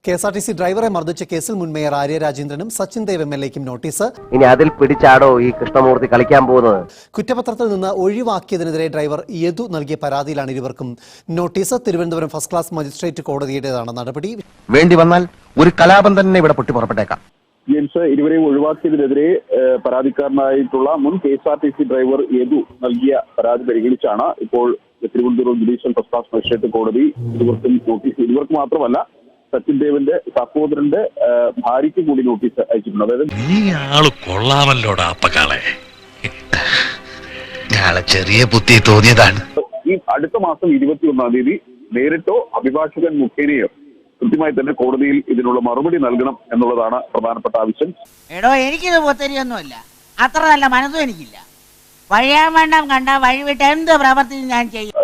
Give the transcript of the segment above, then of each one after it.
KSRTC ഡ്രൈവറെ മർദ്ദിച്ച കേസിൽ മുൻ മേയർ ആര്യ രാജേന്ദ്രനും സച്ചിൻ ദേവ് MLAയ്ക്കും നോട്ടീസ്. ഇനി അതിൽ പിടിച്ചാടോ ഈ കൃഷ്ണമൂർത്തി കളിക്കാൻ പോകുന്നത്? കുറ്റപത്രത്തിൽ നിന്ന് ഒഴിവാക്കിയതിനെതിരെ ഡ്രൈവർ യദു നൽകിയ പരാതിയിലാണ് ഇരുവർക്കും notice. Thiruvananthapuram first class magistrate കോടതിയുടേതാണ് നടപടി. വേണ്ടി വന്നാൽ ഒരു കലാപം തന്നെ ഇവിടെ പൊട്ടി പുറപ്പെട്ടേക്കാം. ഇരുവരെയും ഒഴിവാക്കിയതിനെതിരെ പരാതിക്കാരനായിട്ടുള്ള മുൻ KSRTC ഡ്രൈവർ യദു നൽകിയ പരാതി പരിഗണിച്ചാണ് ഇപ്പോൾ Thiruvananthapuram judicial first class magistrate കോടതി ഇരുവർക്കും നോട്ടീസ്. ഇരുവർക്ക് മാത്രമല്ല, സച്ചിൻ ദേവിന്റെ സഹോദരന്റെ ഭാര്യയ്ക്ക് കൂടി നോട്ടീസ് അയച്ചിട്ടുണ്ട്. അതായത് ചെറിയ ബുദ്ധി തോന്നിയതാണ്. ഈ അടുത്ത മാസം 21-ാം തീയതി നേരിട്ടോ അഭിഭാഷകൻ മുഖേനയോ കൃത്യമായി തന്നെ കോടതിയിൽ ഇതിനുള്ള മറുപടി നൽകണം എന്നുള്ളതാണ് പ്രധാനപ്പെട്ട ആവശ്യം. എടോ, എനിക്കിത് പൊത്തരിയൊന്നുമില്ല, അത്ര നല്ല മനസ്സും എനിക്കില്ല. വഴിയാൻ വേണ്ടാം കണ്ട വഴിവിട്ട് എന്ത് പ്രവർത്തിയും ഞാൻ ചെയ്യും.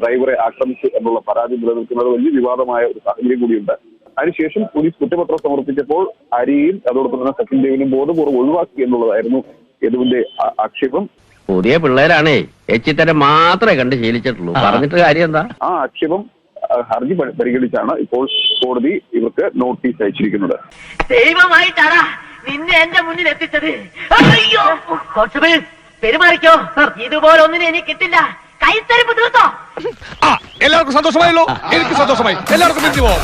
ഡ്രൈവറെ ആക്രമിച്ചു എന്നുള്ള പരാതി നിലനിൽക്കുന്നത് വലിയ വിവാദമായ ഒരു സാഹചര്യം കൂടിയുണ്ട്. അതിനുശേഷം പോലീസ് കുറ്റപത്രം സമർപ്പിച്ചപ്പോൾ ആര്യയും അതോടൊപ്പം തന്നെ സച്ചിൻ ദേവിനും ബോധപൂർവ്വം ഒഴിവാക്കി എന്നുള്ളതായിരുന്നു യദുവിന്റെ ആക്ഷേപം. പുതിയ പിള്ളേരാണേ എച്ചിത്തരം മാത്രമേ കണ്ട് ശീലിച്ചിട്ടുള്ളൂ. പറഞ്ഞിട്ട് കാര്യം എന്താ? ആ ആക്ഷേപം ഹർജി പരിഗണിച്ചാണ് ഇപ്പോൾ കോടതി ഇവർക്ക് നോട്ടീസ് അയച്ചിരിക്കുന്നത്. ദൈവമായിട്ടാണ് നിന്നെ എന്റെ മുന്നിൽ എത്തിച്ചത്. പെരുമാറിക്കോ, ഇതുപോലെ ഒന്നിനും എനിക്ക് കിട്ടില്ല. കൈത്തരിപ്പ് തീർത്തോ? എല്ലാവർക്കും സന്തോഷമായല്ലോ. എനിക്ക് സന്തോഷമായി. എല്ലാവർക്കും പിരിഞ്ഞു പോവാം.